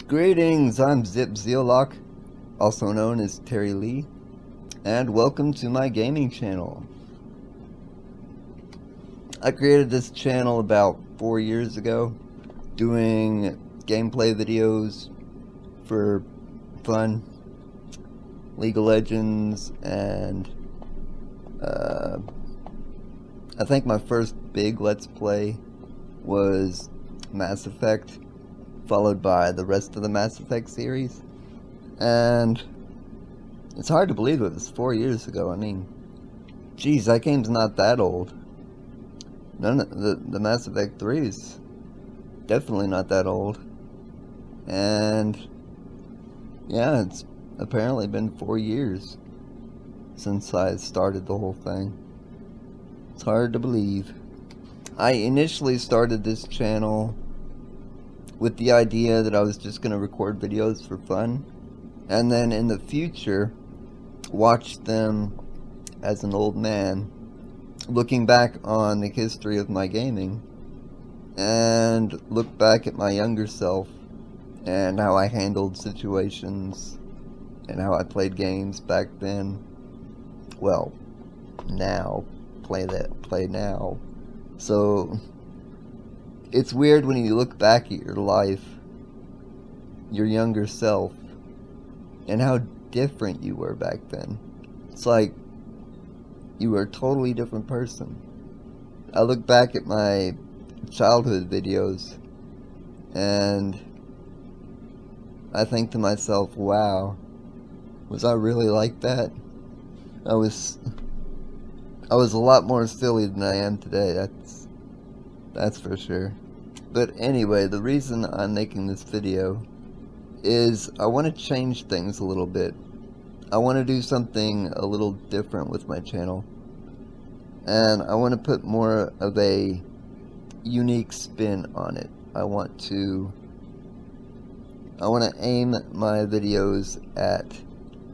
Greetings, I'm Zipzeolocke, also known as Terry Lee, and welcome to my gaming channel. I created this channel about 4 years ago, doing gameplay videos for fun, League of Legends, and I think my first big Let's Play was Mass Effect, followed by the rest of the Mass Effect series. And it's hard to believe it was 4 years ago. I mean, geez, that game's not that old. None of the Mass Effect 3 is definitely not that old. And yeah, it's apparently been 4 years since I started the whole thing. It's hard to believe. I initially started this channel with the idea that I was just going to record videos for fun, and then in the future watch them as an old man, looking back on the history of my gaming, and look back at my younger self and how I handled situations and how I played games back then. Well, now, play now. So it's weird when you look back at your life, your younger self, and how different you were back then. It's like you were a totally different person. I look back at my childhood videos and I think to myself, wow, was I really like that? I was a lot more silly than I am today, that's for sure. But anyway, the reason I'm making this video is I want to change things a little bit. I want to do something a little different with my channel. And I want to put more of a unique spin on it. I want to aim my videos at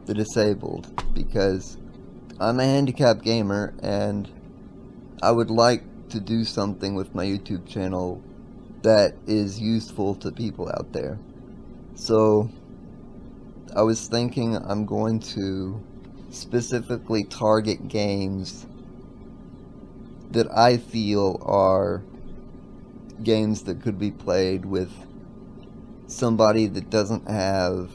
the disabled, because I'm a handicapped gamer and I would like to do something with my YouTube channel that is useful to people out there. So I was thinking I'm going to specifically target games that I feel are games that could be played with somebody that doesn't have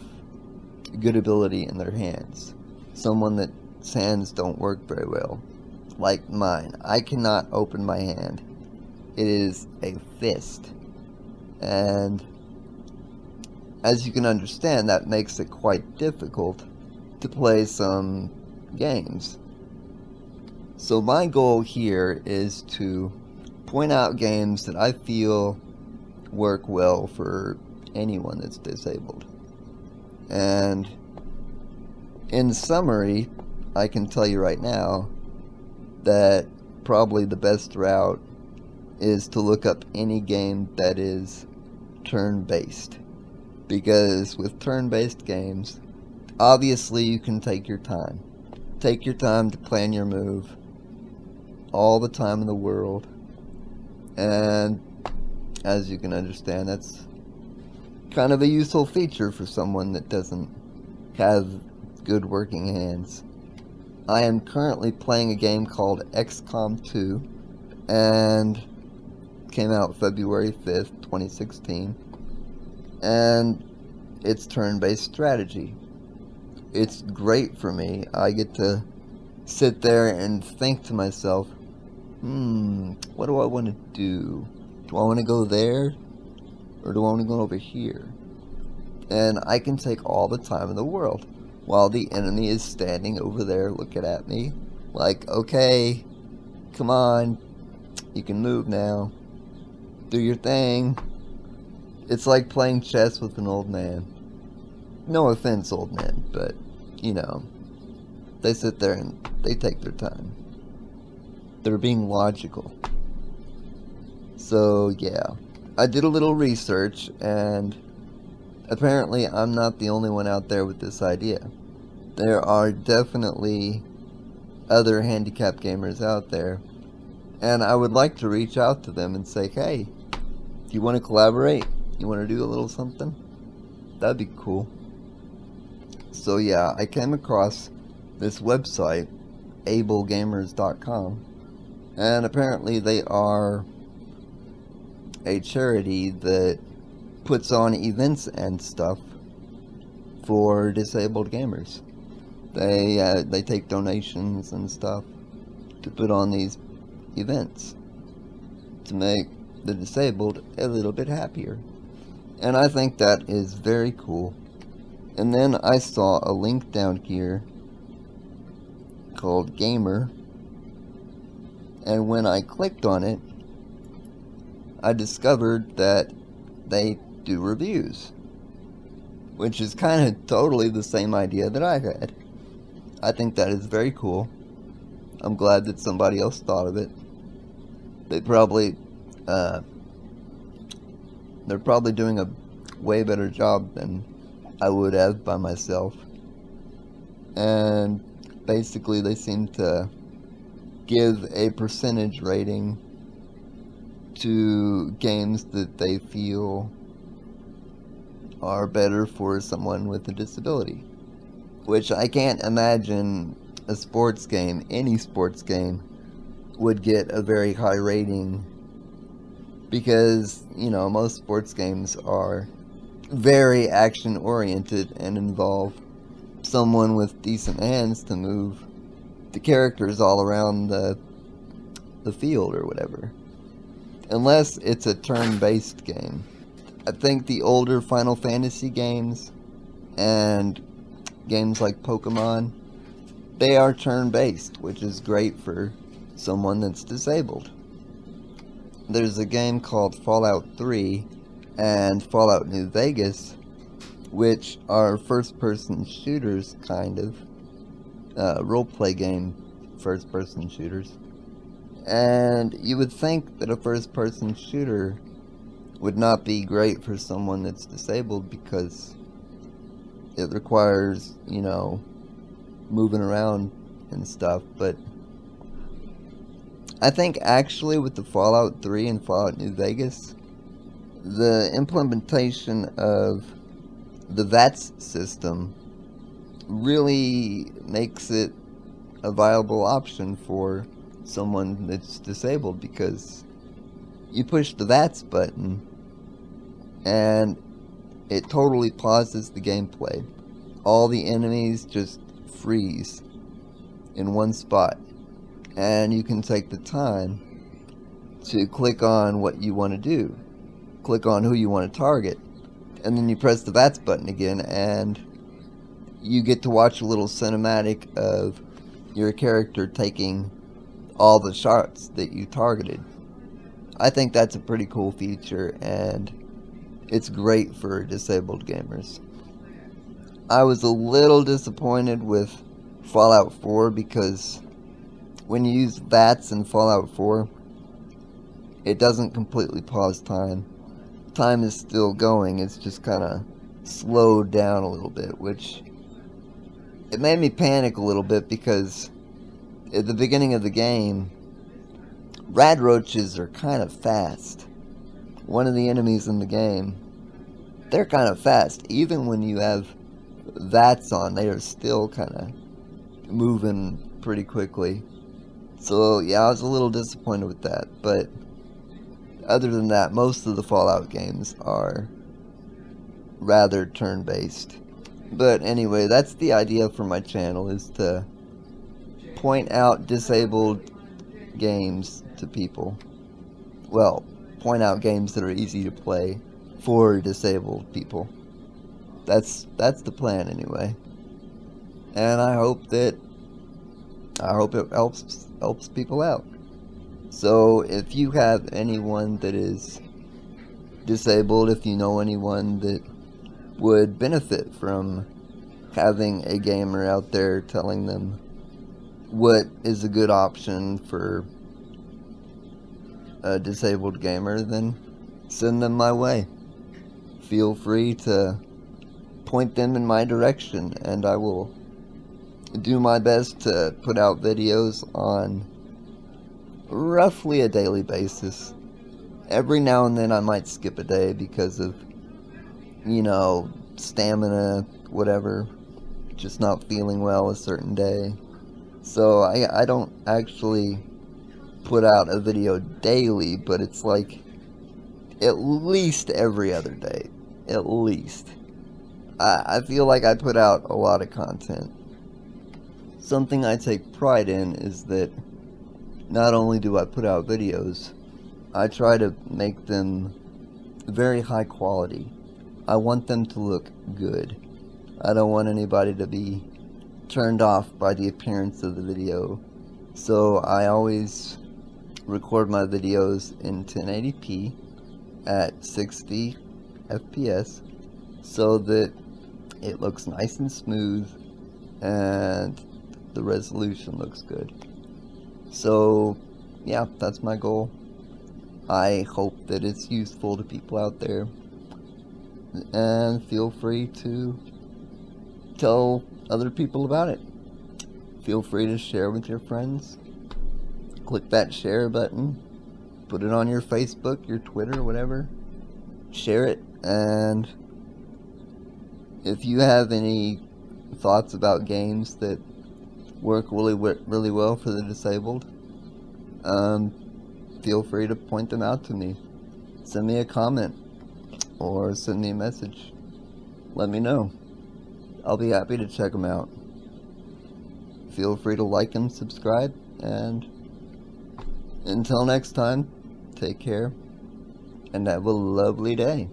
good ability in their hands. Someone that's hands don't work very well. Like mine. I cannot open my hand. It is a fist. And as you can understand, that makes it quite difficult to play some games. So my goal here is to point out games that I feel work well for anyone that's disabled. And in summary, I can tell you right now that probably the best route is to look up any game that is turn-based. Because with turn-based games, obviously you can take your time. Take your time to plan your move. All the time in the world. And as you can understand, that's kind of a useful feature for someone that doesn't have good working hands. I am currently playing a game called XCOM 2, and came out February 5th, 2016, and it's turn-based strategy. It's great for me. I get to sit there and think to myself, what do I want to do? Do I want to go there, or do I want to go over here? And I can take all the time in the world, while the enemy is standing over there looking at me, like, okay, come on, you can move now. Do your thing. It's like playing chess with an old man. No offense, old man, but, you know, they sit there and they take their time. They're being logical. So, yeah. I did a little research, and apparently I'm not the only one out there with this idea. There are definitely other handicapped gamers out there, and I would like to reach out to them and say, hey, do you want to collaborate? You want to do a little something? That'd be cool. So yeah, I came across this website, ablegamers.com, and apparently they are a charity that puts on events and stuff for disabled gamers. They take donations and stuff to put on these events to make the disabled a little bit happier. And I think that is very cool. And then I saw a link down here called Gamer, and when I clicked on it, I discovered that they do reviews, which is kind of totally the same idea that I had. I think that is very cool. I'm glad that somebody else thought of it. They're probably doing a way better job than I would have by myself. And basically they seem to give a percentage rating to games that they feel are better for someone with a disability. Which I can't imagine a sports game, any sports game, would get a very high rating, because, you know, most sports games are very action oriented and involve someone with decent hands to move the characters all around the field or whatever. Unless it's a turn-based game. I think the older Final Fantasy games and games like Pokemon, they are turn-based, which is great for someone that's disabled. There's a game called Fallout 3 and Fallout New Vegas, which are first-person shooters, kind of. Role-play game first-person shooters. And you would think that a first-person shooter would not be great for someone that's disabled, because it requires, you know, moving around and stuff, but I think actually with the Fallout 3 and Fallout New Vegas, the implementation of the VATS system really makes it a viable option for someone that's disabled, because you push the VATS button and it totally pauses the gameplay. All the enemies just freeze in one spot, and you can take the time to click on what you want to do, click on who you want to target, and then you press the VATS button again, and you get to watch a little cinematic of your character taking all the shots that you targeted. I think that's a pretty cool feature, and it's great for disabled gamers. I was a little disappointed with Fallout 4, because when you use VATS in Fallout 4, it doesn't completely pause time. Time is still going, it's just kind of slowed down a little bit, which it made me panic a little bit, because at the beginning of the game, rad roaches are kind of fast. One of the enemies in the game, they're kind of fast. Even when you have VATS on, they are still kind of moving pretty quickly. So yeah, I was a little disappointed with that, but other than that, most of the Fallout games are rather turn-based. But anyway, that's the idea for my channel, is to point out disabled games to people. Well, point out games that are easy to play for disabled people. That's the plan anyway. And I hope it helps people out. So if you have anyone that is disabled, if you know anyone that would benefit from having a gamer out there telling them what is a good option for a disabled gamer, then send them my way. Feel free to point them in my direction, and I will do my best to put out videos on roughly a daily basis. Every now and then I might skip a day because of, you know, stamina, whatever, just not feeling well a certain day. So I don't actually put out a video daily, but it's like at least every other day. At least. I feel like I put out a lot of content. Something I take pride in is that not only do I put out videos, I try to make them very high quality. I want them to look good. I don't want anybody to be turned off by the appearance of the video. So I always record my videos in 1080p at 60 FPS so that it looks nice and smooth and the resolution looks good. So yeah, that's my goal. I hope that it's useful to people out there, and feel free to tell other people about it. Feel free to share with your friends. Click that share button, put it on your Facebook, your Twitter, whatever. Share it, and if you have any thoughts about games that work really well for the disabled, feel free to point them out to me. Send me a comment or send me a message. Let me know. I'll be happy to check them out. Feel free to like and subscribe, and until next time, take care and have a lovely day.